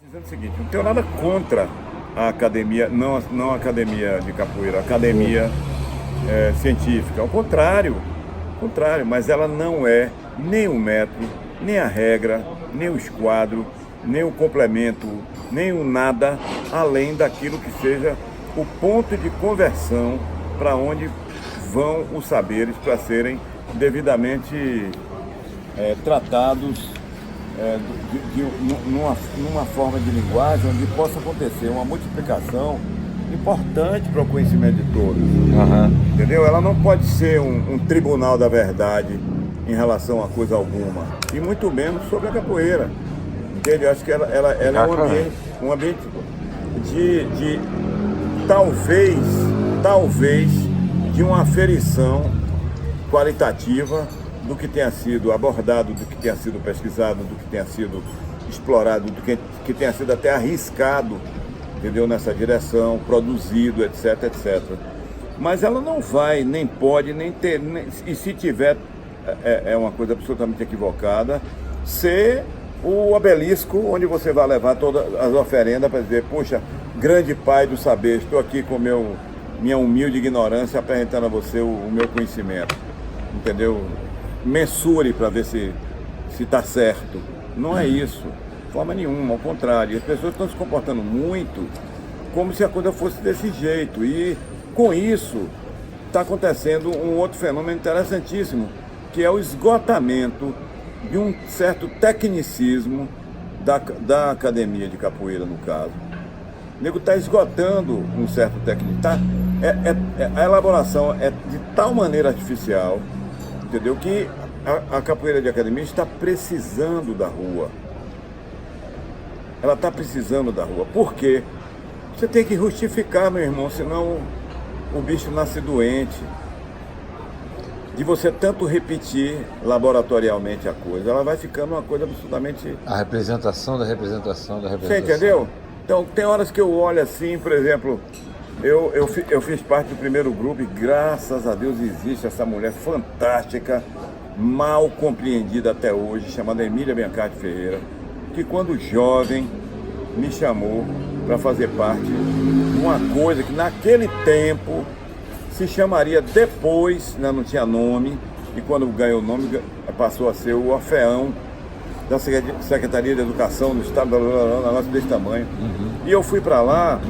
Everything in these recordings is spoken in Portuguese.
Dizendo o seguinte, não tenho nada contra a academia, não a academia de capoeira, a academia científica. Ao contrário, mas ela não é nem o método, nem a regra, nem o esquadro, nem o complemento, nem o nada, além daquilo que seja o ponto de conversão para onde vão os saberes para serem devidamente tratados numa forma de linguagem onde possa acontecer uma multiplicação importante para o conhecimento de todos. Aham. Entendeu? Ela não pode ser um tribunal da verdade em relação a coisa alguma, e muito menos sobre a capoeira. Entende? Eu acho que ela é um ambiente de talvez, de uma aferição qualitativa do que tenha sido abordado, do que tenha sido pesquisado, do que tenha sido explorado, do que tenha sido até arriscado, entendeu? Nessa direção, produzido, etc, etc. Mas ela não vai, nem pode, nem ter, e se tiver, é uma coisa absolutamente equivocada, ser o obelisco onde você vai levar todas as oferendas para dizer, poxa, grande pai do saber, estou aqui com minha humilde ignorância apresentando a você o meu conhecimento, entendeu? Mensure para ver se está certo. Não é isso, de forma nenhuma, ao contrário. As pessoas estão se comportando muito como se a coisa fosse desse jeito. E com isso está acontecendo um outro fenômeno interessantíssimo, que é o esgotamento de um certo tecnicismo da academia de capoeira, no caso. O nego está esgotando um certo técnico. A elaboração é de tal maneira artificial, entendeu? Que a capoeira de academia está precisando da rua. Ela está precisando da rua. Por quê? Você tem que justificar, meu irmão, senão o bicho nasce doente. De você tanto repetir laboratorialmente a coisa, ela vai ficando uma coisa absolutamente... A representação da representação da Você representação. entendeu? Então, tem horas que eu olho assim, por exemplo, eu fiz parte do primeiro grupo e graças a Deus existe essa mulher fantástica, mal compreendida até hoje, chamada Emília Biancardi Ferreira, que quando jovem me chamou para fazer parte de uma coisa que naquele tempo se chamaria depois, né, não tinha nome, e quando ganhou o nome passou a ser o Orfeão da Secretaria de Educação do Estado, um negócio desse tamanho. E eu fui para lá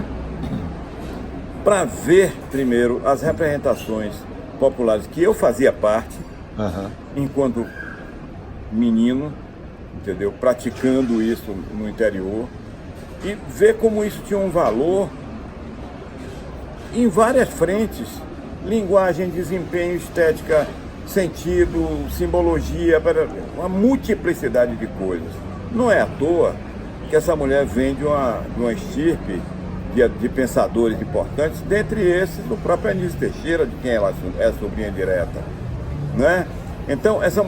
para ver primeiro as representações populares que eu fazia parte, enquanto menino, entendeu? Praticando isso no interior, e ver como isso tinha um valor em várias frentes: linguagem, desempenho, estética, sentido, simbologia, uma multiplicidade de coisas. Não é à toa que essa mulher vem de uma estirpe de pensadores importantes, dentre esses o próprio Anísio Teixeira, de quem ela é sobrinha direta, né? Então essa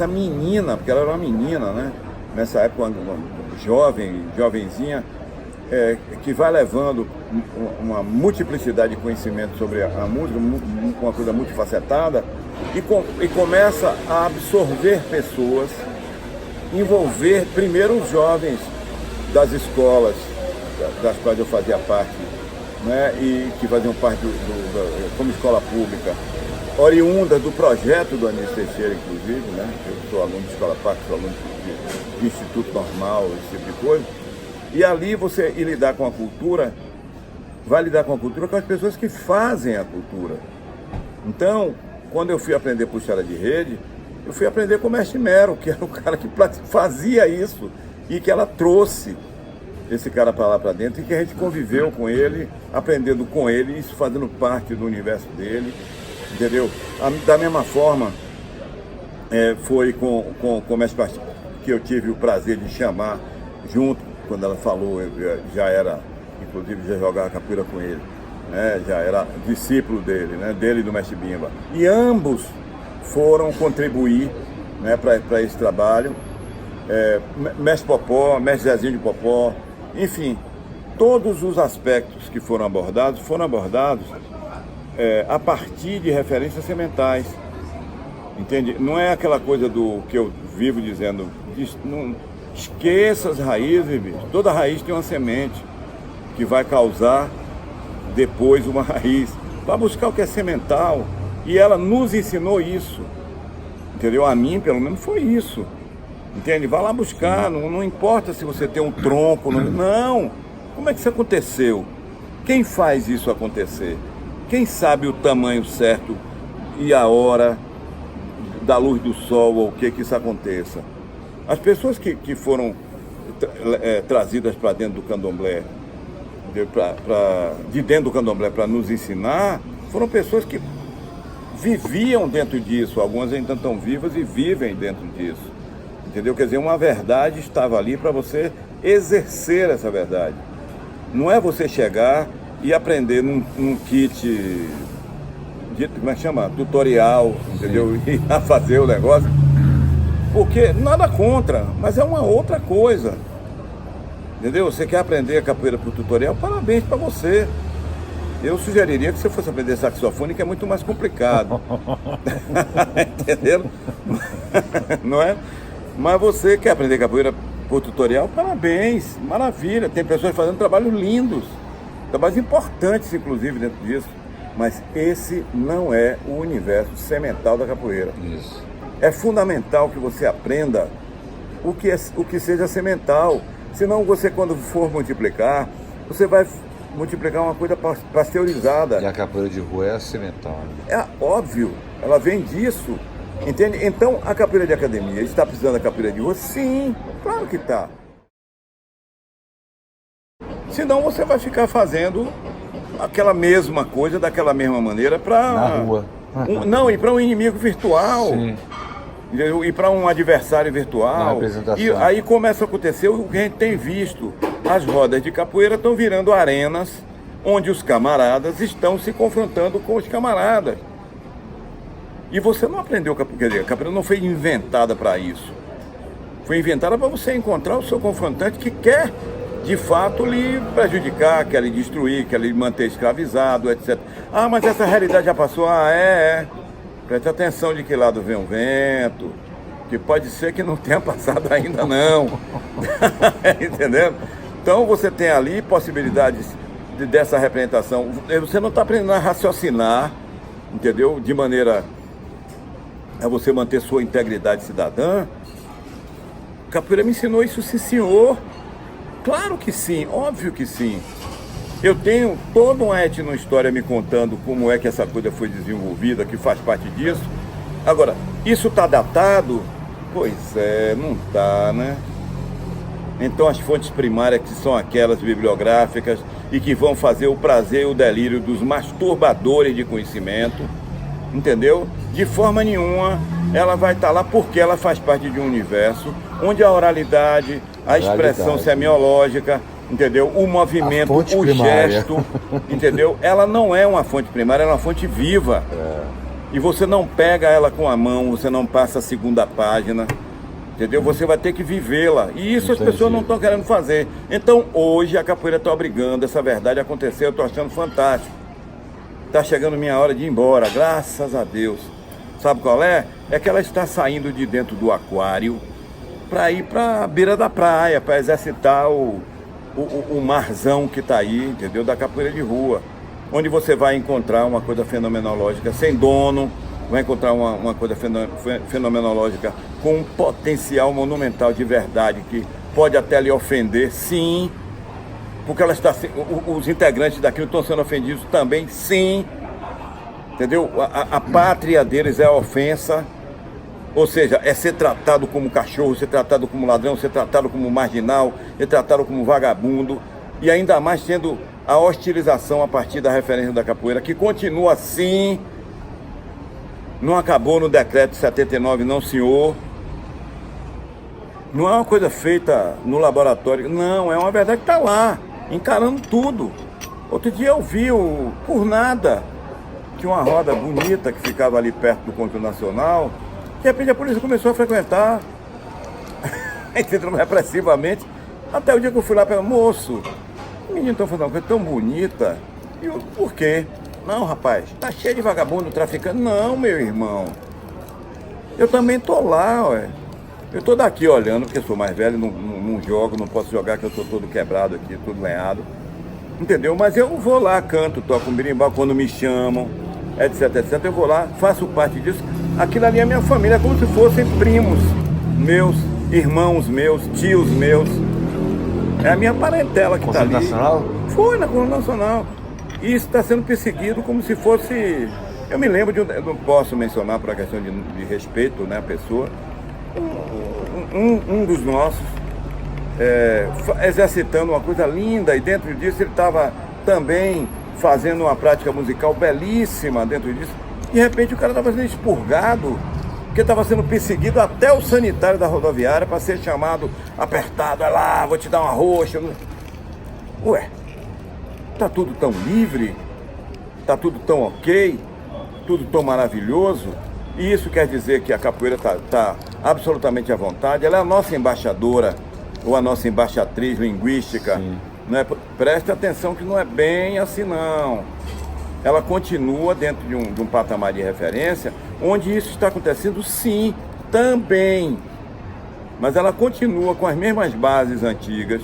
menina, porque ela era uma menina, né? Nessa época, uma jovenzinha, que vai levando uma multiplicidade de conhecimento sobre a música, uma coisa multifacetada, e começa a absorver pessoas, envolver primeiro os jovens das escolas das quais eu fazia parte, né, e que faziam parte como escola pública, oriunda do projeto do Anísio Teixeira, inclusive, né? Eu sou aluno de escola pública, sou aluno de instituto normal, esse tipo de coisa. E ali você ir lidar com a cultura, vai lidar com a cultura com as pessoas que fazem a cultura. Então, quando eu fui aprender puxada de rede, eu fui aprender com o Mestre Mero, que era o cara que fazia isso e que ela trouxe esse cara para lá para dentro, e que a gente conviveu com ele, aprendendo com ele, isso fazendo parte do universo dele, entendeu? Da mesma forma, foi com o Mestre Pastor que eu tive o prazer de chamar junto. Quando ela falou, eu já era, inclusive já jogava capoeira com ele, né? Já era discípulo dele, né? Dele e do Mestre Bimba. E ambos foram contribuir, né, para esse trabalho. Mestre Popó, Mestre Zezinho de Popó, enfim, todos os aspectos que foram abordados a partir de referências sementais. Entende? Não é aquela coisa do que eu vivo dizendo, Esqueça as raízes, bicho. Toda raiz tem uma semente que vai causar depois uma raiz. Vai buscar o que é semental. E ela nos ensinou isso. Entendeu? A mim, pelo menos, foi isso. Entende? Vai lá buscar. Não importa se você tem um tronco. Não. Como é que isso aconteceu? Quem faz isso acontecer? Quem sabe o tamanho certo e a hora da luz do sol ou o que isso aconteça? As pessoas que foram trazidas para dentro do candomblé, de dentro do candomblé para nos ensinar, foram pessoas que viviam dentro disso. Algumas ainda estão vivas e vivem dentro disso. Entendeu? Quer dizer, uma verdade estava ali para você exercer essa verdade. Não é você chegar e aprender num kit, como é que chama? Tutorial, entendeu? E a fazer o negócio. Porque nada contra, mas é uma outra coisa. Entendeu? Você quer aprender a capoeira por tutorial? Parabéns para você. Eu sugeriria que você fosse aprender saxofone, que é muito mais complicado. Entendeu? Não é? Mas você quer aprender capoeira por tutorial? Parabéns, maravilha. Tem pessoas fazendo trabalhos lindos, trabalhos importantes, inclusive, dentro disso. Mas esse não é o universo semental da capoeira. Isso. É fundamental que você aprenda o que seja semental. Senão você, quando for multiplicar, você vai multiplicar uma coisa pasteurizada. E a capoeira de rua é semental. É óbvio, ela vem disso. Entende? Então, a capoeira de academia está precisando da capoeira de rua? Sim, claro que está. Senão você vai ficar fazendo aquela mesma coisa, daquela mesma maneira para... Na rua. Não, e para um inimigo virtual. Sim. E para um adversário virtual. E aí começa a acontecer o que a gente tem visto. As rodas de capoeira estão virando arenas onde os camaradas estão se confrontando com os camaradas. E você não aprendeu capoeira. A capoeira não foi inventada para isso. Foi inventada para você encontrar o seu confrontante que quer, de fato, lhe prejudicar, quer lhe destruir, quer lhe manter escravizado, etc. Ah, mas essa realidade já passou. Ah, Preste atenção de que lado vem o vento, que pode ser que não tenha passado ainda não. Entendeu? Então você tem ali possibilidades dessa representação. Você não está aprendendo a raciocinar, entendeu? De maneira a você manter sua integridade cidadã. Capoeira me ensinou isso, sim, senhor. Claro que sim, óbvio que sim. Eu tenho toda uma etnohistória me contando como é que essa coisa foi desenvolvida, que faz parte disso. Agora, isso está datado? Pois é, não está, né? Então as fontes primárias, que são aquelas bibliográficas e que vão fazer o prazer e o delírio dos masturbadores de conhecimento, entendeu? De forma nenhuma ela vai estar lá, porque ela faz parte de um universo onde a oralidade, a expressão semiológica, entendeu? O movimento, o gesto, entendeu? Ela não é uma fonte primária, ela é uma fonte viva. E você não pega ela com a mão, você não passa a segunda página, entendeu? Você vai ter que vivê-la. E isso as pessoas não estão querendo fazer. Então hoje a capoeira está obrigando essa verdade a acontecer. Eu estou achando fantástico. Está chegando minha hora de ir embora, graças a Deus. Sabe qual é? É que ela está saindo de dentro do aquário para ir para a beira da praia, para exercitar o marzão que está aí, entendeu? Da capoeira de rua, onde você vai encontrar uma coisa fenomenológica sem dono, vai encontrar uma coisa fenomenológica com um potencial monumental de verdade, que pode até lhe ofender, sim, porque ela está, os integrantes daquilo estão sendo ofendidos também, sim, entendeu? A pátria deles é a ofensa. Ou seja, é ser tratado como cachorro, ser tratado como ladrão, ser tratado como marginal, ser tratado como vagabundo. E ainda mais tendo a hostilização a partir da referência da capoeira, que continua assim. Não acabou no decreto 79, não, senhor. Não é uma coisa feita no laboratório, não, é uma verdade que está lá, encarando tudo. Outro dia eu vi, por nada, que uma roda bonita que ficava ali perto do Conjunto Nacional, de repente a polícia começou a frequentar, entrou repressivamente, até o dia que eu fui lá e falei, moço, o menino está fazendo uma coisa tão bonita, e eu, por quê? Não, rapaz, tá cheio de vagabundo traficando. Não, meu irmão, eu também tô lá, ué. Eu estou daqui olhando, porque sou mais velho, não jogo, não posso jogar, que eu estou todo quebrado aqui, todo lenhado. Entendeu? Mas eu vou lá, canto, toco um berimbau quando me chamam, etc, etc. Eu vou lá, faço parte disso. Aquilo ali é minha família, é como se fossem primos meus, irmãos meus, tios meus. É a minha parentela que está ali. Nacional? Foi na Conjunto Nacional. E isso está sendo perseguido como se fosse... Eu me lembro de um... Eu não posso mencionar por uma questão de respeito, né, a pessoa. Um dos nossos exercitando uma coisa linda, e dentro disso ele estava também fazendo uma prática musical belíssima dentro disso. De repente o cara estava sendo expurgado, porque estava sendo perseguido até o sanitário da rodoviária para ser chamado, apertado, vai lá, vou te dar uma roxa. Ué, tá tudo tão livre, tá tudo tão ok, tudo tão maravilhoso, e isso quer dizer que a capoeira tá absolutamente à vontade. Ela é a nossa embaixadora, ou a nossa embaixatriz linguística, né? Preste atenção que não é bem assim não. Ela continua dentro de um patamar de referência, onde isso está acontecendo sim, também. Mas ela continua com as mesmas bases antigas,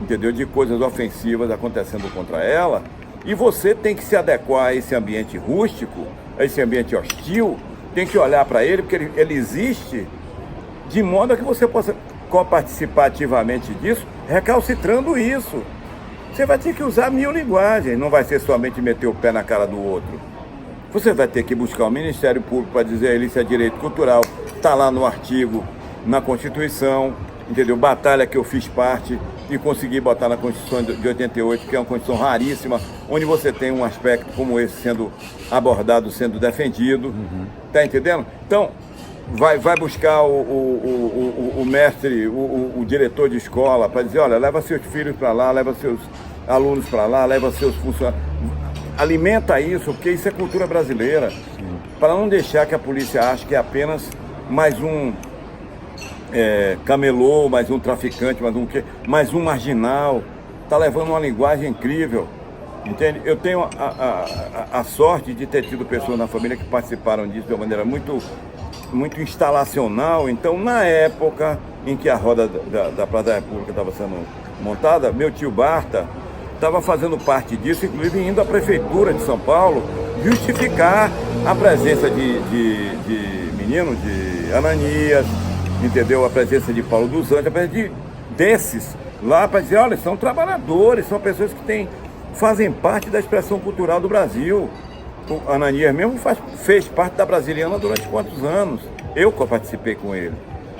entendeu? De coisas ofensivas acontecendo contra ela, e você tem que se adequar a esse ambiente rústico, a esse ambiente hostil, tem que olhar para ele, porque ele existe, de modo a que você possa participar ativamente disso, recalcitrando isso. Você vai ter que usar 1000 linguagens, não vai ser somente meter o pé na cara do outro. Você vai ter que buscar o Ministério Público para dizer a ele se é direito cultural, está lá no artigo, na Constituição, entendeu? Batalha que eu fiz parte e consegui botar na Constituição de 88, que é uma Constituição raríssima, onde você tem um aspecto como esse sendo abordado, sendo defendido, tá entendendo? Então, vai buscar o mestre, o diretor de escola, para dizer, olha, leva seus filhos para lá, leva seus alunos para lá, leva seus funcionários, alimenta isso, porque isso é cultura brasileira, para não deixar que a polícia ache que é apenas mais um camelô, mais um traficante, mais um marginal. Está levando uma linguagem incrível, entende? Eu tenho a sorte de ter tido pessoas na família que participaram disso de uma maneira muito instalacional. Então, na época em que a roda da Praça da República estava sendo montada, meu tio Barta estava fazendo parte disso, inclusive indo à Prefeitura de São Paulo justificar a presença de menino, de Ananias, entendeu? A presença de Paulo dos Anjos, a presença desses lá, para dizer, olha, são trabalhadores, são pessoas que fazem parte da expressão cultural do Brasil. O Ananias mesmo fez parte da Brasiliana durante quantos anos? Eu participei com ele,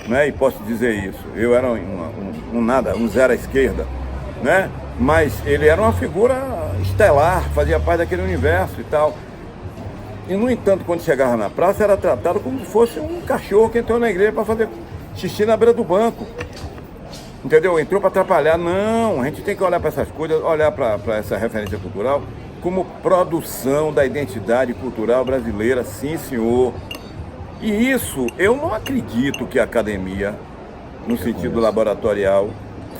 né? E posso dizer isso. Eu era um zero à esquerda, né? Mas ele era uma figura estelar, fazia parte daquele universo e tal. E, no entanto, quando chegava na praça, era tratado como se fosse um cachorro que entrou na igreja para fazer xixi na beira do banco. Entendeu? Entrou para atrapalhar. Não, a gente tem que olhar para essas coisas, olhar para essa referência cultural como produção da identidade cultural brasileira, sim, senhor. E isso, eu não acredito que a academia, no sentido laboratorial,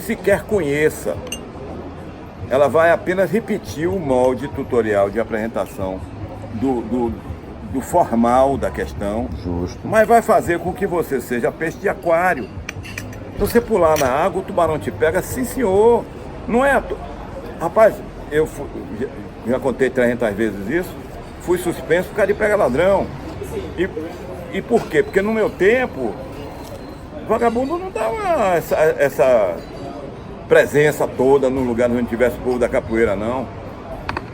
sequer conheça. Ela vai apenas repetir o molde tutorial de apresentação do formal da questão. Justo. Mas vai fazer com que você seja peixe de aquário. Se você pular na água, o tubarão te pega, sim, senhor. Não é... Rapaz, já contei 300 vezes isso, fui suspenso por causa de pega ladrão. E por quê? Porque no meu tempo, vagabundo não dava essa presença toda no lugar onde tivesse o povo da capoeira, não.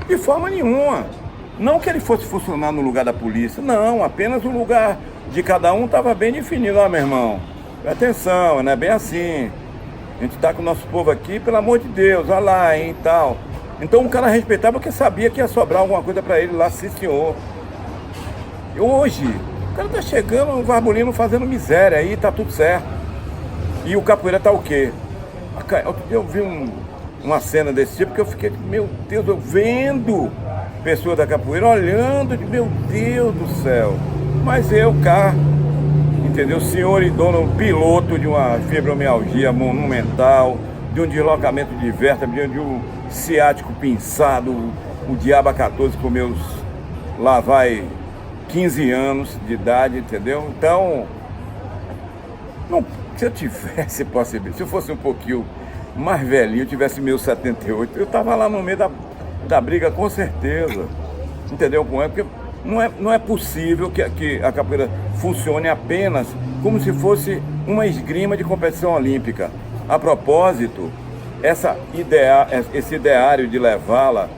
De forma nenhuma. Não que ele fosse funcionar no lugar da polícia, não, apenas o lugar de cada um estava bem definido. Ó, meu irmão, atenção, não é bem assim. A gente está com o nosso povo aqui, pelo amor de Deus, olha lá, hein, tal. Então o cara respeitava porque sabia que ia sobrar alguma coisa para ele lá, sim, senhor. E hoje, o cara tá chegando, um varbulino fazendo miséria aí, tá tudo certo. E o capoeira tá o quê? Outro dia eu vi uma cena desse tipo que eu fiquei, meu Deus, eu vendo pessoas da capoeira, olhando, meu Deus do céu. Mas eu cá, entendeu? Senhor e dono, piloto de uma fibromialgia monumental, de um deslocamento de vértebra, de um ciático pinçado, o diabo a 14 com meus, lá vai, 15 anos de idade, entendeu? Então, Se eu tivesse possibilidade, se eu fosse um pouquinho mais velhinho, eu tivesse 78, eu estava lá no meio da briga com certeza. Entendeu? Porque não é possível que a capoeira funcione apenas como se fosse uma esgrima de competição olímpica. A propósito, esse ideário de levá-la,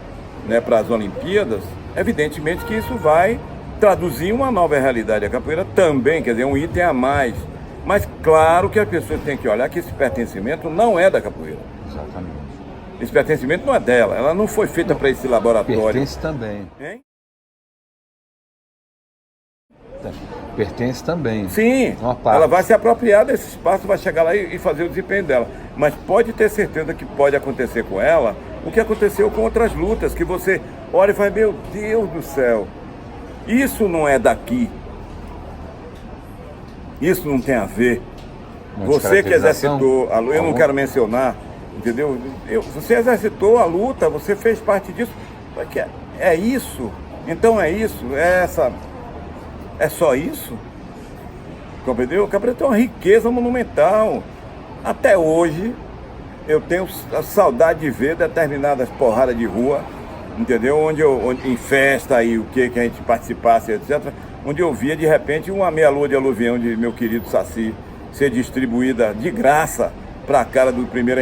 né, para as Olimpíadas, evidentemente que isso vai traduzir uma nova realidade. A capoeira também, quer dizer, um item a mais. Mas claro que as pessoas têm que olhar que esse pertencimento não é da capoeira. Exatamente. Esse pertencimento não é dela, ela não foi feita para esse laboratório. Pertence também. Hein? Pertence também. Sim, ela vai se apropriar desse espaço, vai chegar lá e fazer o desempenho dela. Mas pode ter certeza que pode acontecer com ela o que aconteceu com outras lutas, que você olha e fala, meu Deus do céu, isso não é daqui. Isso não tem a ver. Você que exercitou a luta, eu não quero mencionar, entendeu? Você exercitou a luta, você fez parte disso. Porque é isso. Então é isso, é só isso. Compreendeu? O capoeira tem uma riqueza monumental. Até hoje, eu tenho a saudade de ver determinadas porradas de rua, entendeu? Onde em festa aí, o que a gente participasse, etc. Onde eu via de repente uma meia-lua de aluvião de meu querido Saci ser distribuída de graça para a cara do primeiro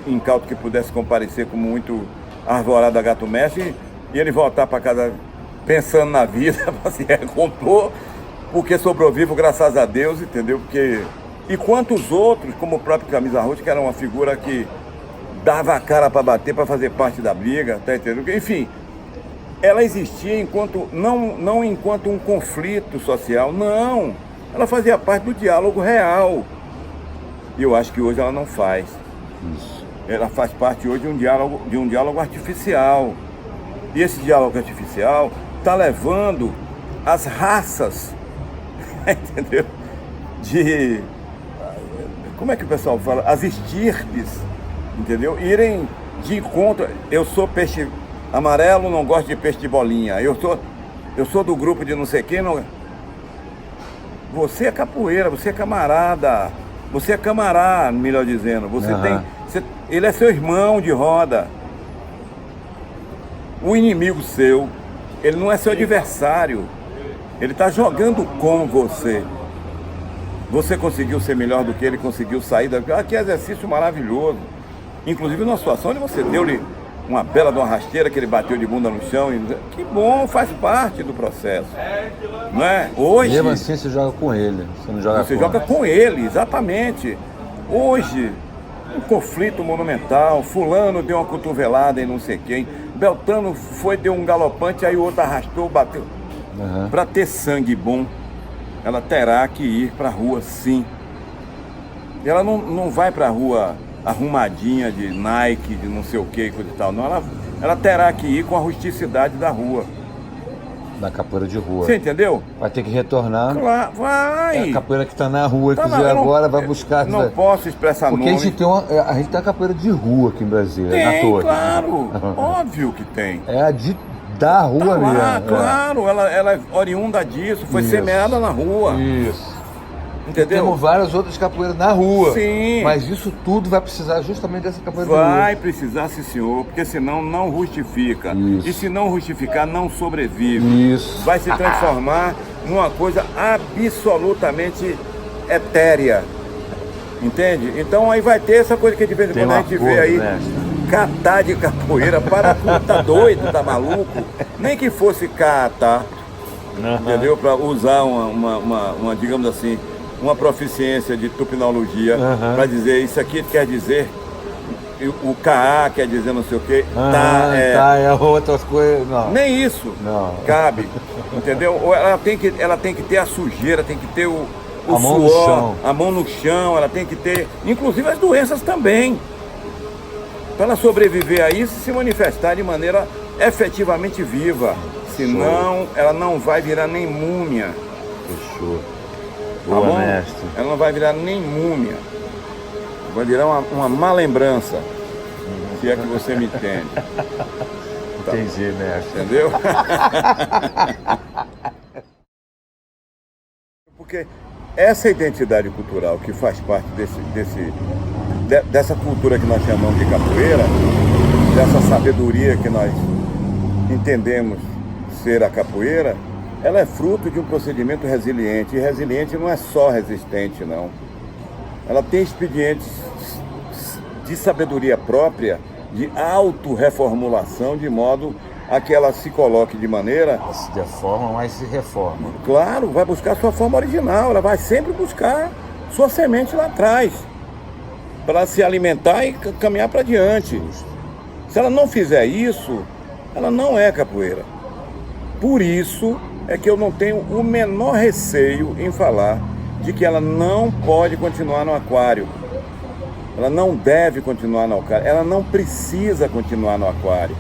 incauto que pudesse comparecer como muito arvorado a gato mestre e ele voltar para casa pensando na vida, se recompor, porque sobrou vivo, graças a Deus, entendeu? E quantos outros, como o próprio Camisa Roxa, que era uma figura que dava a cara para bater, para fazer parte da briga, tá entendendo? Enfim, ela existia não enquanto um conflito social, não. Ela fazia parte do diálogo real. E eu acho que hoje ela não faz. Isso. Ela faz parte hoje de um diálogo artificial. E esse diálogo artificial está levando as raças, entendeu? Como é que o pessoal fala? As estirpes, entendeu? Irem de encontro. Eu sou peixe amarelo, não gosto de peixe de bolinha. Eu sou do grupo de não sei quem. Não... Você é capoeira, você é camarada. Você é camarada, melhor dizendo. Ele é seu irmão de roda. O inimigo seu, ele não é seu adversário. Ele está jogando com você. Você conseguiu ser melhor do que ele conseguiu sair da... Que exercício maravilhoso. Inclusive numa situação onde você deu-lhe uma bela de uma rasteira que ele bateu de bunda no chão. Que bom, faz parte do processo. Não é? Hoje... Mesmo assim você joga com ele, você não joga com ele. Você joga com ele, exatamente. Hoje, um conflito monumental, fulano deu uma cotovelada em não sei quem, Beltrano deu um galopante, aí o outro arrastou, bateu. Para ter sangue bom, ela terá que ir para a rua, sim. Ela não vai para a rua arrumadinha de Nike, de não sei o que, coisa e tal. Não, ela terá que ir com a rusticidade da rua. Da capoeira de rua. Você entendeu? Vai ter que retornar. Claro, vai. É a capoeira que está na rua, tá quiser agora, vai buscar. Não posso expressar porque nome. Porque a gente tem a capoeira de rua aqui em Brasília, tem, na torre. Claro, óbvio que tem. É a da rua tá mesmo. Lá, claro, ela é oriunda disso, foi semeada na rua. Isso. Entendeu? Temos várias outras capoeiras na rua. Sim. Mas isso tudo vai precisar justamente dessa capoeira de rua. Vai precisar, sim, senhor, porque senão não justifica. Isso. E se não justificar, não sobrevive. Isso. Vai se transformar numa coisa absolutamente etérea. Entende? Então aí vai ter essa coisa que de vez em quando a gente vê aí, catar de capoeira, para tudo, tá doido, tá maluco? Nem que fosse catar, entendeu? Para usar uma, digamos assim, uma proficiência de tupinologia, para dizer isso aqui quer dizer, o KA quer dizer não sei o que, é outras coisas, não. Nem isso cabe, entendeu? Ou ela tem que ter a sujeira, tem que ter o suor, a mão no chão, ela tem que ter, inclusive as doenças também, para ela sobreviver a isso e se manifestar de maneira efetivamente viva, senão ela não vai virar nem múmia. Fechou. Boa, mestre. Ela não vai virar nem múmia. Vai virar uma má lembrança. Se é que você me entende. Entendi, mestre. Entendeu? Porque essa identidade cultural que faz parte dessa cultura que nós chamamos de capoeira, dessa sabedoria que nós entendemos ser a capoeira, ela é fruto de um procedimento resiliente. E resiliente não é só resistente, não. Ela tem expedientes de sabedoria própria, de autorreformulação, de modo a que ela se coloque de maneira... Ela se deforma, mas se reforma. Claro, vai buscar sua forma original, ela vai sempre buscar sua semente lá atrás, para se alimentar e caminhar para diante. Se ela não fizer isso, ela não é capoeira. Por isso é que eu não tenho o menor receio em falar de que ela não pode continuar no aquário. Ela não deve continuar no aquário, ela não precisa continuar no aquário.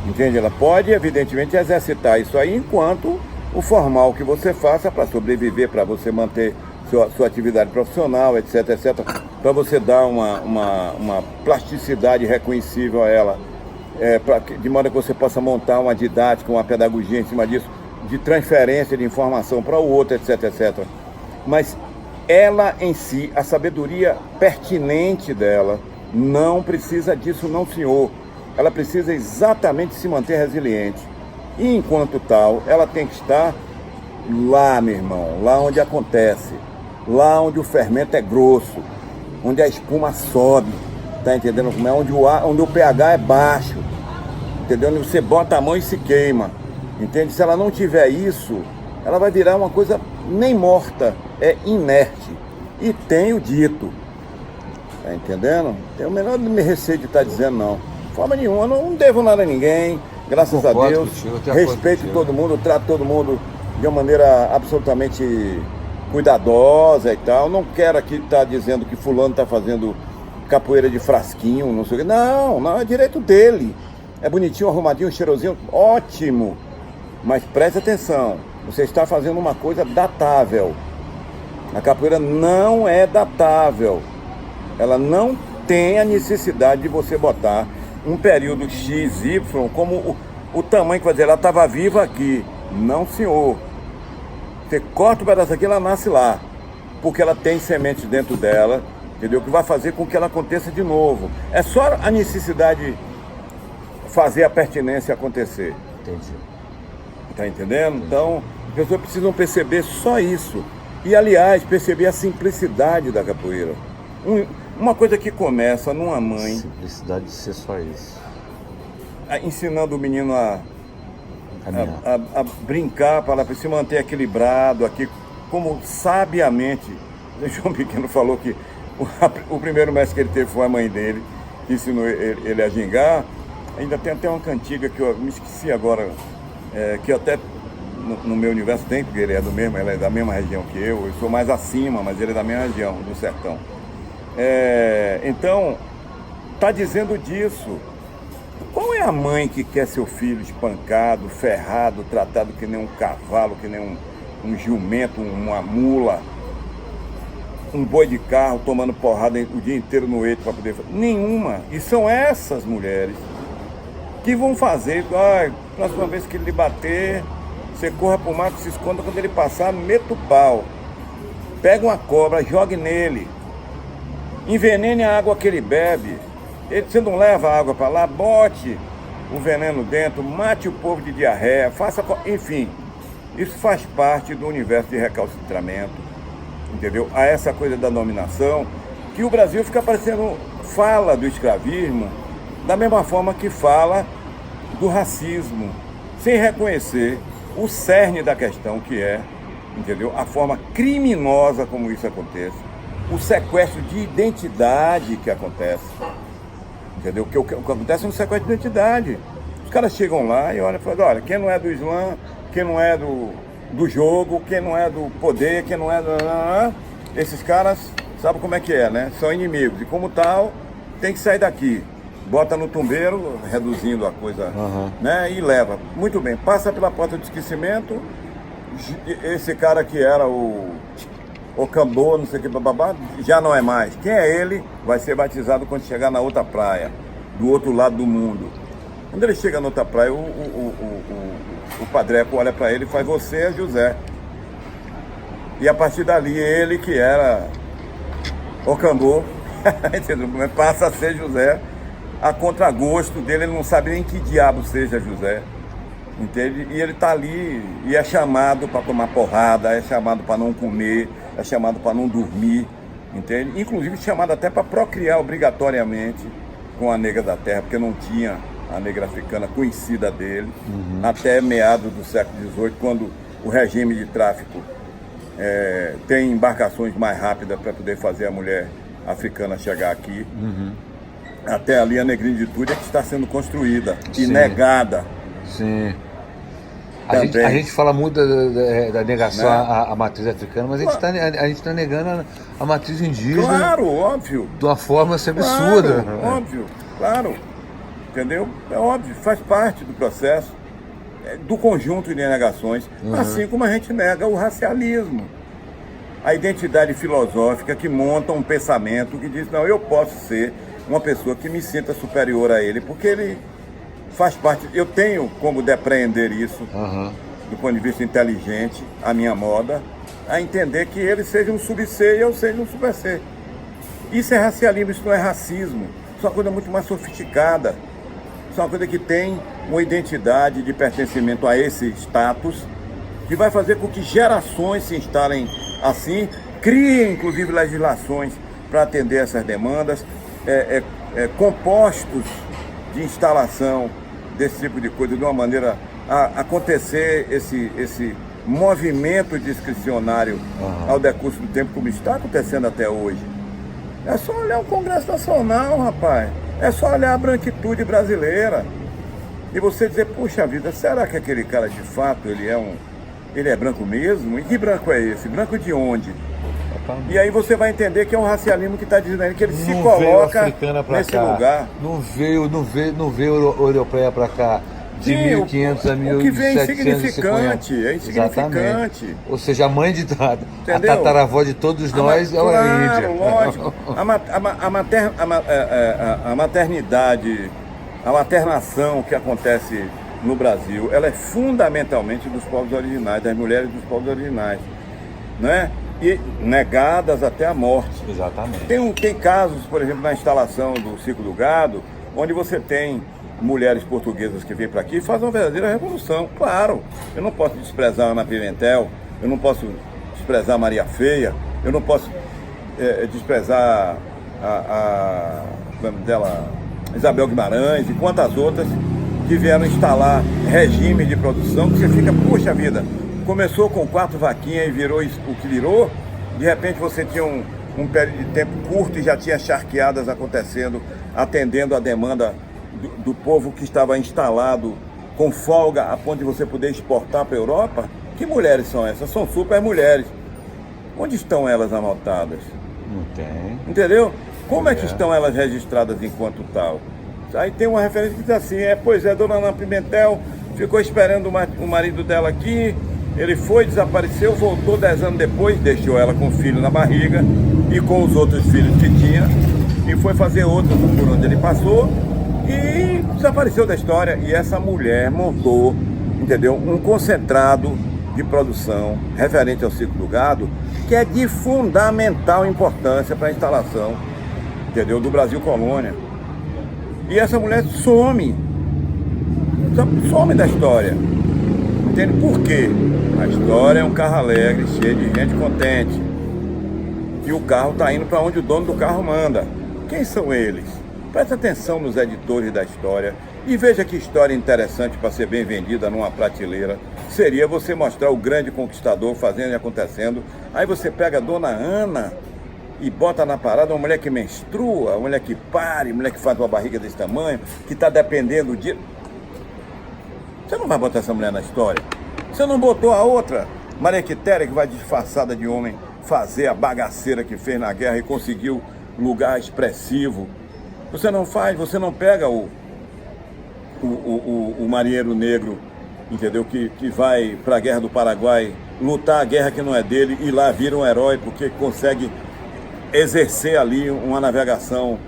Entende? Ela pode, evidentemente, exercitar isso aí enquanto o formal que você faça para sobreviver, para você manter sua atividade profissional, etc, etc, para você dar uma plasticidade reconhecível a ela, de modo que você possa montar uma didática, uma pedagogia em cima disso, de transferência de informação para o outro, etc, etc. Mas ela em si, a sabedoria pertinente dela, não precisa disso, não, senhor. Ela precisa exatamente se manter resiliente. E enquanto tal, ela tem que estar lá, meu irmão, lá onde acontece, lá onde o fermento é grosso, onde a espuma sobe, tá entendendo como é? Onde o pH é baixo, entendeu? Onde você bota a mão e se queima, entende? Se ela não tiver isso, ela vai virar uma coisa nem morta, é inerte. E tenho dito, tá entendendo? Tenho o menor receio de estar dizendo não. De forma nenhuma, eu não devo nada a ninguém, graças a Deus, respeito todo mundo, trato todo mundo de uma maneira absolutamente cuidadosa e tal. Não quero aqui estar dizendo que fulano está fazendo capoeira de frasquinho, não sei o que. Não, é direito dele. É bonitinho, arrumadinho, cheirosinho, ótimo. Mas preste atenção, você está fazendo uma coisa datável. A capoeira não é datável. Ela não tem a necessidade de você botar um período X, Y, como o tamanho que vai dizer, ela estava viva aqui. Não, senhor. Você corta o pedaço aqui, ela nasce lá. Porque ela tem sementes dentro dela, entendeu? Que vai fazer com que ela aconteça de novo. É só a necessidade de fazer a pertinência acontecer. Entendi. Tá entendendo? Então, as pessoas precisam perceber só isso. E, aliás, perceber a simplicidade da capoeira. Uma coisa que começa numa mãe... Simplicidade de ser só isso. Ensinando o menino a brincar, para se manter equilibrado aqui, como sabiamente. O João Pequeno falou que o primeiro mestre que ele teve foi a mãe dele, que ensinou ele a gingar. Ainda tem até uma cantiga que eu me esqueci agora, que até no meu universo tem, porque ele é da mesma região que eu sou mais acima, mas ele é da mesma região, do sertão. Então, está dizendo disso. Qual é a mãe que quer seu filho espancado, ferrado, tratado que nem um cavalo, que nem um jumento, uma mula, um boi de carro tomando porrada o dia inteiro no eito para poder fazer? Nenhuma. E são essas mulheres que vão fazer, próxima vez que ele lhe bater, você corra pro mato, se esconda, quando ele passar, meta o pau. Pega uma cobra, jogue nele. Envenene a água que ele bebe. Você não leva a água para lá, bote o veneno dentro, mate o povo de diarreia, enfim. Isso faz parte do universo de recalcitramento, entendeu? A essa coisa da dominação, que o Brasil fica parecendo, fala do escravismo, da mesma forma que fala do racismo, sem reconhecer o cerne da questão, que é, entendeu? A forma criminosa como isso acontece, o sequestro de identidade que acontece, entendeu? O que acontece é um sequestro de identidade. Os caras chegam lá e olham e falam, olha, quem não é do Islã, quem não é do jogo, quem não é do poder, quem não é do... Esses caras, sabem como é que é, né? São inimigos. E como tal, tem que sair daqui. Bota no tumbeiro, reduzindo a coisa, né? E leva. Muito bem, passa pela porta do esquecimento. Esse cara que era o Cambô, não sei o que, bababá, já não é mais. Quem é ele vai ser batizado quando chegar na outra praia, do outro lado do mundo. Quando ele chega na outra praia, o padreco olha para ele e faz, você é José. E a partir dali, ele que era o Cambô, passa a ser José, a contragosto dele, ele não sabe nem que diabo seja José, entende? E ele tá ali e é chamado para tomar porrada, é chamado para não comer, é chamado para não dormir, entende? Inclusive chamado até para procriar obrigatoriamente com a negra da terra, porque não tinha a negra africana conhecida dele, até meados do século XVIII, quando o regime de tráfico tem embarcações mais rápidas para poder fazer a mulher africana chegar aqui. Até ali a negritude é que está sendo construída e negada. Sim. A gente fala muito da negação à matriz africana, mas a gente está negando a matriz indígena. Claro, óbvio. De uma forma assim, absurda. Claro, óbvio, claro. Entendeu? É óbvio, faz parte do processo, do conjunto de negações, assim como a gente nega o racialismo. A identidade filosófica que monta um pensamento que diz, não, eu posso ser uma pessoa que me sinta superior a ele, porque ele faz parte, eu tenho como depreender isso, do ponto de vista inteligente, a minha moda, a entender que ele seja um sub-C e eu seja um super-C. Isso é racialismo, isso não é racismo, isso é uma coisa muito mais sofisticada, isso é uma coisa que tem uma identidade de pertencimento a esse status, que vai fazer com que gerações se instalem assim, criem inclusive legislações para atender essas demandas, compostos de instalação desse tipo de coisa, de uma maneira a acontecer esse movimento discricionário ao decurso do tempo, como está acontecendo até hoje. É só olhar o Congresso Nacional, rapaz. É só olhar a branquitude brasileira. E você dizer, puxa vida, será que aquele cara de fato, ele é branco mesmo? E que branco é esse? Branco de onde? E aí você vai entender que é um racialismo que está dizendo que ele se coloca nesse lugar. Não veio europeia para cá. De 1500 a 1750. O que vem é insignificante, é insignificante. Exatamente. Ou seja, a mãe a tataravó de todos nós é a Índia. Lógico. A maternidade, a maternação que acontece no Brasil, ela é fundamentalmente dos povos originais, das mulheres dos povos originais, né? E negadas até a morte. Exatamente. Tem casos, por exemplo, na instalação do ciclo do gado, onde você tem mulheres portuguesas que vêm para aqui e fazem uma verdadeira revolução. Claro, eu não posso desprezar a Ana Pimentel, eu não posso desprezar a Maria Feia, eu não posso desprezar o nome dela, Isabel Guimarães e quantas outras que vieram instalar regimes de produção que você fica, puxa vida, começou com 4 vaquinhas e virou o que virou, de repente você tinha um período de tempo curto e já tinha charqueadas acontecendo, atendendo a demanda do povo que estava instalado com folga a ponto de você poder exportar para a Europa. Que mulheres são essas? São super mulheres. Onde estão elas anotadas? Não tem. Entendeu? Como é que estão elas registradas enquanto tal? Aí tem uma referência que diz assim, pois é, dona Ana Pimentel ficou esperando o marido dela aqui, ele foi, desapareceu, voltou 10 anos depois, deixou ela com o filho na barriga e com os outros filhos que tinha, e foi fazer outro por onde ele passou, e desapareceu da história. E essa mulher montou, entendeu, um concentrado de produção referente ao ciclo do gado, que é de fundamental importância para a instalação, entendeu, do Brasil Colônia. E essa mulher some da história. Entende por quê? A história é um carro alegre, cheio de gente contente, e o carro está indo para onde o dono do carro manda. Quem são eles? Presta atenção nos editores da história e veja que história interessante para ser bem vendida numa prateleira seria você mostrar o grande conquistador fazendo e acontecendo. Aí você pega a dona Ana e bota na parada uma mulher que menstrua, uma mulher que pare, uma mulher que faz uma barriga desse tamanho, que está dependendo de... Você não vai botar essa mulher na história? Você não botou a outra, Maria Quitéria, que vai disfarçada de homem fazer a bagaceira que fez na guerra e conseguiu lugar expressivo. Você não faz, você não pega o marinheiro negro, entendeu? Que vai para a guerra do Paraguai, lutar a guerra que não é dele e lá vira um herói porque consegue exercer ali uma navegação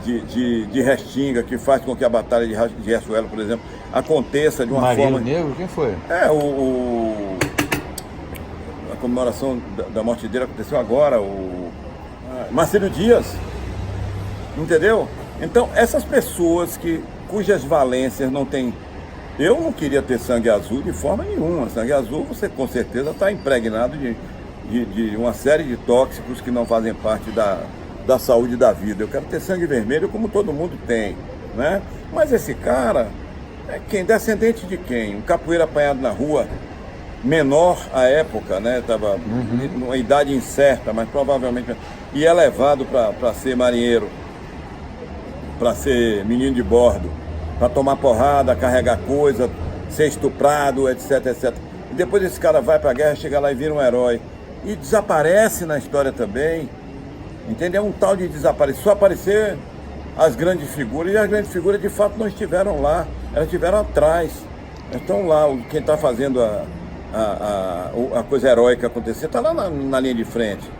de restinga que faz com que a batalha de Riachuelo, por exemplo, aconteça de uma forma... Marinheiro negro? Quem foi? comemoração da morte dele aconteceu agora, o Marcelo Dias, entendeu? Então, essas pessoas cujas valências não têm... Eu não queria ter sangue azul de forma nenhuma. Sangue azul, você com certeza está impregnado de uma série de tóxicos que não fazem parte da saúde da vida. Eu quero ter sangue vermelho como todo mundo tem, né? Mas esse cara é quem? Descendente de quem? Um capoeira apanhado na rua, menor à época, né? Estava numa idade incerta, mas provavelmente... E é levado para ser marinheiro, para ser menino de bordo, para tomar porrada, carregar coisa, ser estuprado, etc, etc. E depois esse cara vai para a guerra, chega lá e vira um herói. E desaparece na história também, entendeu? Um tal de desaparecer, só aparecer as grandes figuras, e as grandes figuras de fato não estiveram lá, elas estiveram atrás. Elas estão lá, quem está fazendo a coisa heróica acontecer, está lá na linha de frente,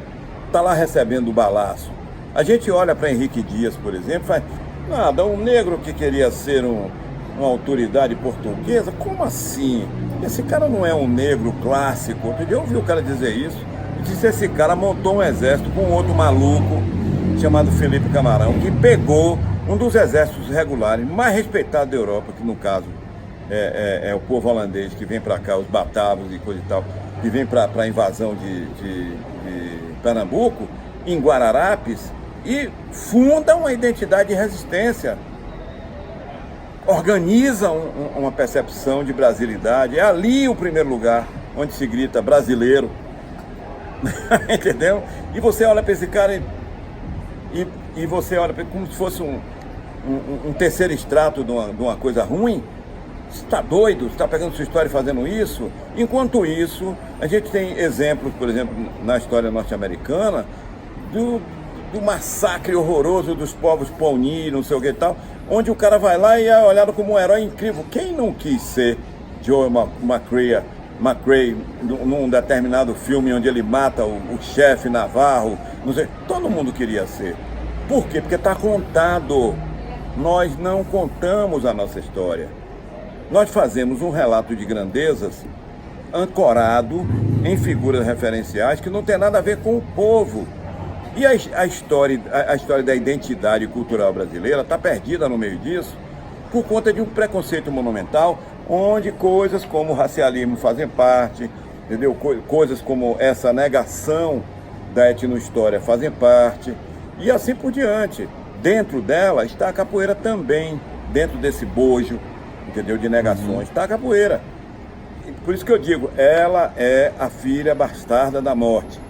está lá recebendo o balaço. A gente olha para Henrique Dias, por exemplo, faz, nada, um negro que queria ser uma autoridade portuguesa, como assim? Esse cara não é um negro clássico. Outro dia eu ouvi o cara dizer isso, e disse: esse cara montou um exército com outro maluco chamado Felipe Camarão, que pegou um dos exércitos regulares mais respeitados da Europa, que no caso é o povo holandês que vem para cá, os batavos e coisa e tal, que vem para a invasão de Pernambuco, em Guararapes, e funda uma identidade de resistência, organiza uma percepção de brasilidade. É ali o primeiro lugar onde se grita brasileiro. Entendeu? E você olha para esse cara e você olha para ele como se fosse um terceiro extrato de uma coisa ruim. Você está doido? Você está pegando sua história e fazendo isso? Enquanto isso, a gente tem exemplos, por exemplo, na história norte-americana, do massacre horroroso dos povos Pawnee, não sei o que e tal, onde o cara vai lá e é olhado como um herói incrível. Quem não quis ser Joe McCrae num determinado filme onde ele mata o chefe Navarro, não sei, todo mundo queria ser. Por quê? Porque está contado. Nós não contamos a nossa história. Nós fazemos um relato de grandezas ancorado em figuras referenciais que não tem nada a ver com o povo. E a história da identidade cultural brasileira está perdida no meio disso por conta de um preconceito monumental, onde coisas como o racialismo fazem parte, entendeu? Coisas como essa negação da etnohistória fazem parte, e assim por diante. Dentro dela está a capoeira também, dentro desse bojo, entendeu, de negações, está a capoeira. Por isso que eu digo, ela é a filha bastarda da morte.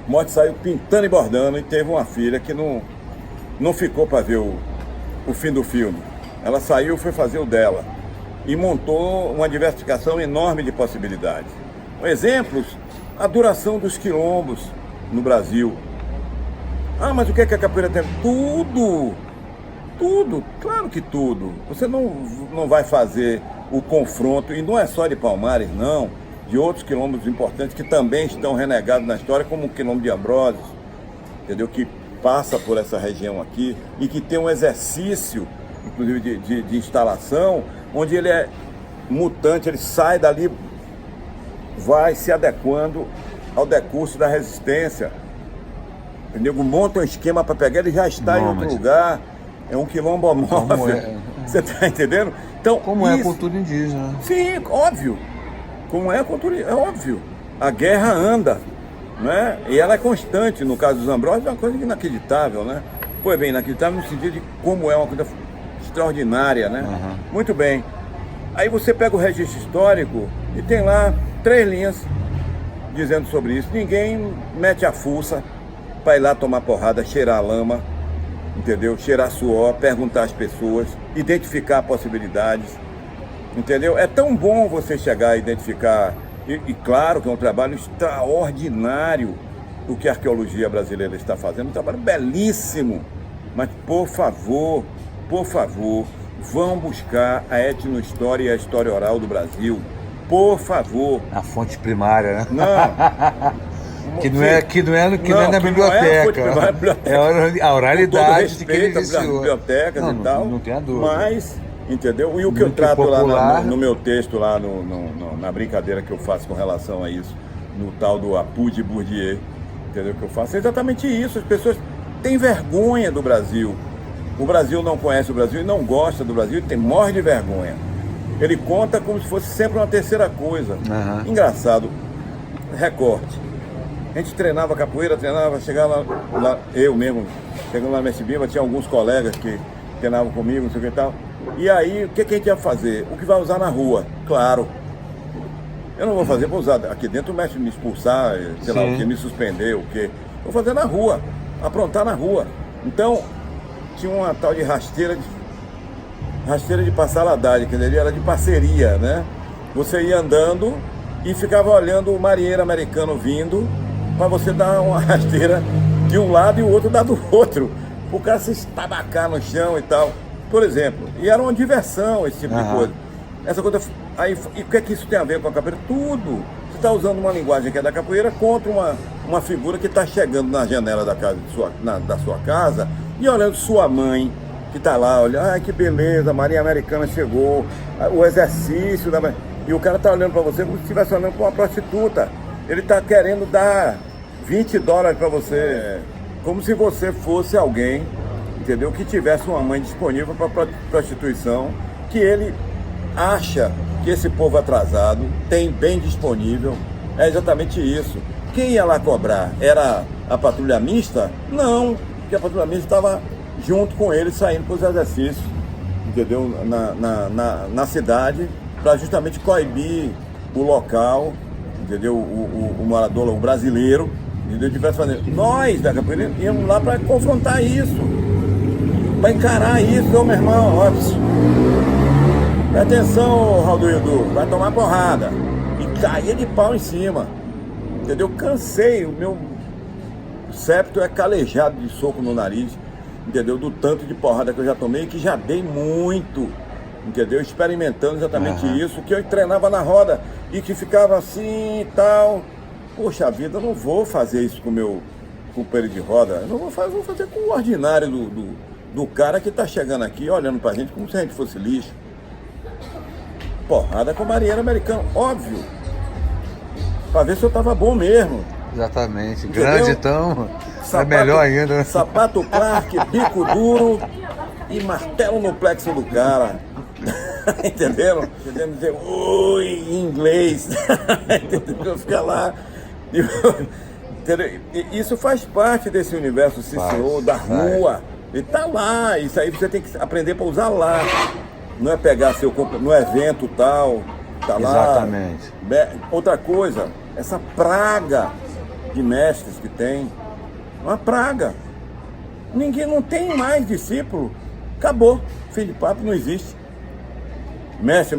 Morte saiu pintando e bordando e teve uma filha que não ficou para ver o fim do filme. Ela saiu e foi fazer o dela. E montou uma diversificação enorme de possibilidades. Exemplos, a duração dos quilombos no Brasil. Ah, mas o que é que a capoeira tem? Tudo! Tudo, claro que tudo. Você não vai fazer o confronto, e não é só de Palmares, não, de outros quilombos importantes que também estão renegados na história, como o quilombo de Ambrósios, entendeu? Que passa por essa região aqui e que tem um exercício, inclusive de instalação, onde ele é mutante, ele sai dali, vai se adequando ao decurso da resistência. O nego monta um esquema para pegar, ele já está em outro lugar. É um quilombo móvel. Você está entendendo? Então, como é a cultura indígena. Sim, óbvio. Como é a cultura, é óbvio. A guerra anda, né? E ela é constante. No caso dos Ambrósios, é uma coisa inacreditável, né? Pois bem, inacreditável no sentido de como é uma coisa extraordinária, né? Muito bem. Aí você pega o registro histórico e tem lá 3 linhas dizendo sobre isso. Ninguém mete a fuça para ir lá tomar porrada, cheirar a lama, entendeu? Cheirar suor, perguntar às pessoas, identificar possibilidades, entendeu? É tão bom você chegar a identificar, e claro que é um trabalho extraordinário o que a arqueologia brasileira está fazendo, um trabalho belíssimo, mas por favor, vão buscar a etnohistória e a história oral do Brasil, por favor. A fonte primária, né? Não. Que não é na biblioteca. É a oralidade de que ele das bibliotecas e tal. Não tem a dúvida. Mas, entendeu? E o que eu trato popular lá no meu texto, lá na brincadeira que eu faço com relação a isso, no tal do Apu de Bourdieu, entendeu o que eu faço? É exatamente isso, as pessoas têm vergonha do Brasil. O Brasil não conhece o Brasil e não gosta do Brasil e morre de vergonha. Ele conta como se fosse sempre uma terceira coisa. Engraçado, recorte. A gente treinava capoeira, chegava lá, eu mesmo, chegando lá na Mestre Bimba, tinha alguns colegas que treinavam comigo, não sei o que e tal. E aí, o que a gente ia fazer? O que vai usar na rua, claro. Eu não vou fazer para usar aqui dentro, o mestre me expulsar, sei lá o que, me suspender, o que. Vou fazer na rua, aprontar na rua. Então, tinha uma tal de rasteira de passaladade, quer dizer, era de parceria, né? Você ia andando e ficava olhando o marinheiro americano vindo para você dar uma rasteira de um lado e o outro dar do outro. O cara se estabacar no chão e tal, por exemplo. E era uma diversão esse tipo de coisa. Essa coisa. Aí, e o que é que isso tem a ver com a capoeira? Tudo. Você está usando uma linguagem que é da capoeira contra uma figura que está chegando na janela da casa da sua casa e olhando sua mãe, que está lá, olha, ai que beleza, a Marinha Americana chegou, o exercício da... E o cara está olhando para você como se estivesse olhando para uma prostituta. Ele está querendo dar $20 para você, como se você fosse alguém, entendeu? Que tivesse uma mãe disponível para prostituição, que ele acha que esse povo atrasado tem bem disponível. É exatamente isso. Quem ia lá cobrar? Era a patrulha mista? Não, porque a patrulha mista estava junto com ele, saindo para os exercícios, entendeu? Na cidade, para justamente coibir o local, entendeu? O morador, o brasileiro, entendeu? Tivesse fazendo. Nós da capoeira íamos lá para confrontar isso, para encarar isso, meu irmão. Ó, presta atenção, Raul do Ildu, vai tomar porrada. E caía de pau em cima, entendeu? Cansei, o meu septo é calejado de soco no nariz, entendeu? Do tanto de porrada que eu já tomei, que já dei muito, entendeu? Experimentando exatamente isso, que eu treinava na roda e que ficava assim e tal. Poxa vida, eu não vou fazer isso com o meu companheiro de roda, eu não vou fazer, vou fazer com o ordinário do cara que tá chegando aqui, olhando pra gente como se a gente fosse lixo. Porrada com o marinheiro americano, óbvio. Pra ver se eu tava bom mesmo. Exatamente. Entendeu? Grande então, Sapato, é melhor ainda. Sapato Clark, bico duro e martelo no plexo do cara. Entenderam? Entendendo dizer oi em inglês. Entendeu? Fica lá. Isso faz parte desse universo CCO, da rua. Ele tá lá. Isso aí você tem que aprender para usar lá. Não é pegar seu corpo no evento tal. Tá lá. Exatamente. Outra coisa, essa praga de mestres que tem, uma praga. Ninguém não tem mais discípulo. Acabou. Fim de papo não existe. Mestre.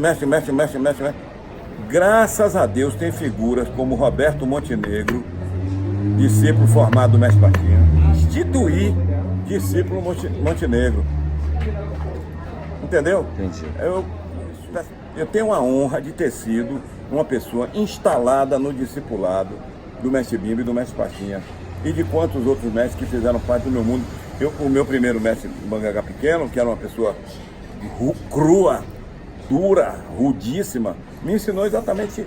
Graças a Deus tem figuras como Roberto Montenegro, discípulo formado do mestre Pastinha, instituir discípulo Montenegro. Entendeu? Entendi. Eu tenho a honra de ter sido uma pessoa instalada no discipulado do mestre Bimba e do mestre Pastinha e de quantos outros mestres que fizeram parte do meu mundo. O meu primeiro mestre Mangagá Pequeno, que era uma pessoa crua, dura, rudíssima, me ensinou exatamente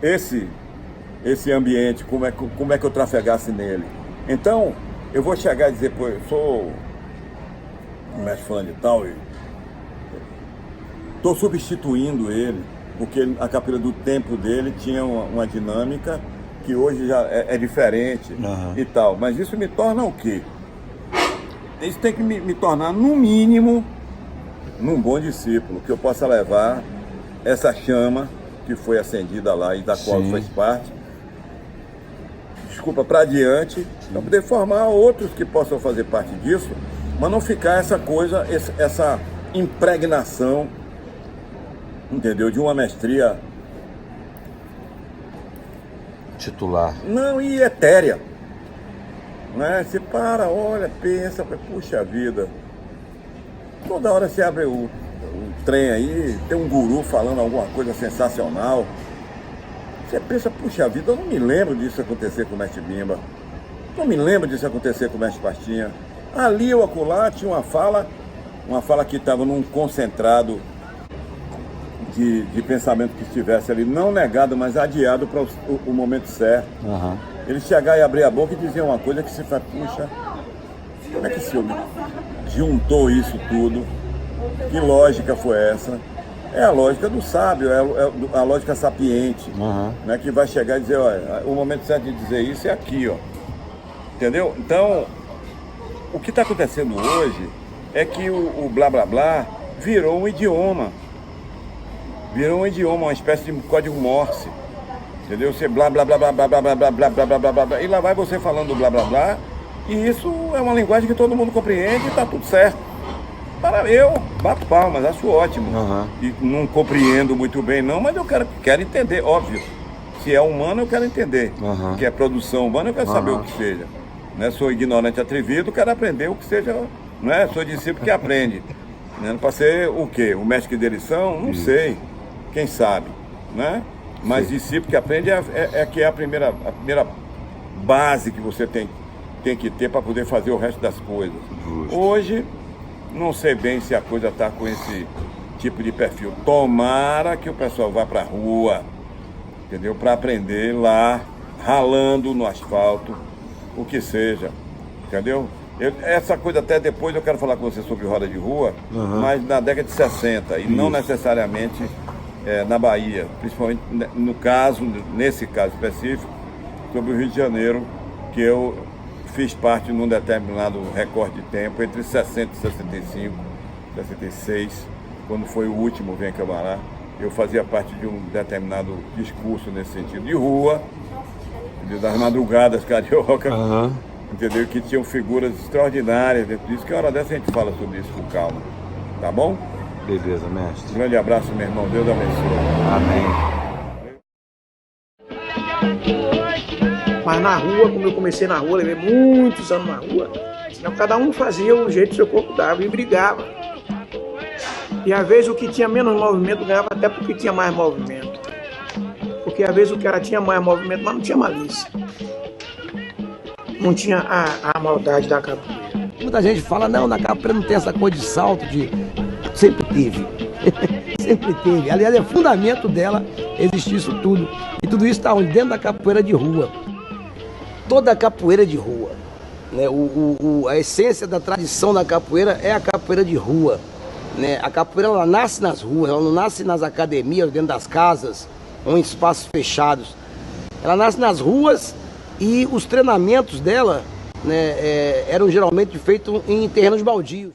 esse ambiente, como é que eu trafegasse nele. Então, eu vou chegar e dizer, pô, eu sou um mestre fulano de tal e estou substituindo ele, porque a capoeira do tempo dele tinha uma dinâmica que hoje já é diferente e tal. Mas isso me torna o quê? Isso tem que me tornar, no mínimo, num bom discípulo, que eu possa levar essa chama que foi acendida lá e da qual fez parte, para adiante, para poder formar outros que possam fazer parte disso, mas não ficar essa coisa, essa impregnação, entendeu, de uma mestria titular. Não, e etérea. Né? Você para, olha, pensa, puxa vida. Toda hora você abre o trem aí, tem um guru falando alguma coisa sensacional. Você pensa, puxa vida, eu não me lembro disso acontecer com o mestre Bimba. Não me lembro disso acontecer com o mestre Pastinha. Ali ou acolá tinha uma fala que estava num concentrado de pensamento que estivesse ali, não negado, mas adiado para o momento certo. Uhum. Ele chegar e abrir a boca e dizer uma coisa que se fala, puxa, como é que esse homem juntou isso tudo? Que lógica foi essa? É a lógica do sábio, a lógica sapiente, né, que vai chegar e dizer, olha, o momento certo de dizer isso é aqui, ó. Entendeu? Então, o que está acontecendo hoje é que o blá blá blá virou um idioma. Virou um idioma, uma espécie de código Morse. Entendeu? Você blá blá blá blá blá blá blá blá blá blá blá blá blá blá, e lá vai você falando blá blá blá, e isso é uma linguagem que todo mundo compreende e está tudo certo. Para eu, bato palmas, acho ótimo. E não compreendo muito bem não, mas eu quero entender, óbvio. Se é humano eu quero entender. Que é produção humana eu quero saber o que seja. Né? Sou ignorante atrevido, quero aprender o que seja, não é? Sou discípulo que aprende. Né? Para ser o quê? O mestre de lição? Não sei. Quem sabe, né? Mas discípulo que aprende que é a primeira base que você tem que ter para poder fazer o resto das coisas. Hoje, não sei bem se a coisa está com esse tipo de perfil. Tomara que o pessoal vá para a rua, entendeu? Para aprender lá, ralando no asfalto, o que seja, entendeu? Essa coisa até depois eu quero falar com você sobre roda de rua, mas na década de 60, e não necessariamente na Bahia, principalmente nesse caso específico, sobre o Rio de Janeiro, que eu fiz parte num determinado recorde de tempo, entre 60 e 65, 66, quando foi o último Vem Camará, eu fazia parte de um determinado discurso nesse sentido, de rua, das madrugadas carioca, entendeu? Que tinham figuras extraordinárias dentro disso, que a hora dessa a gente fala sobre isso com calma, tá bom? Beleza, mestre. Um grande abraço, meu irmão, Deus abençoe. Amém. Mas na rua, como eu comecei na rua, levei muitos anos na rua, então cada um fazia o jeito que seu corpo dava e brigava. E às vezes o que tinha menos movimento ganhava até porque tinha mais movimento. Porque às vezes o cara tinha mais movimento, mas não tinha malícia. Não tinha a maldade da capoeira. Muita gente fala, não, na capoeira não tem essa coisa de salto, sempre teve. Sempre teve. Aliás, é fundamento dela existir isso tudo. E tudo isso está dentro da capoeira de rua. Toda a capoeira de rua, né? A essência da tradição da capoeira é a capoeira de rua, né? A capoeira ela nasce nas ruas, ela não nasce nas academias, dentro das casas, ou em espaços fechados. Ela nasce nas ruas e os treinamentos dela, né, eram geralmente feitos em terrenos baldios.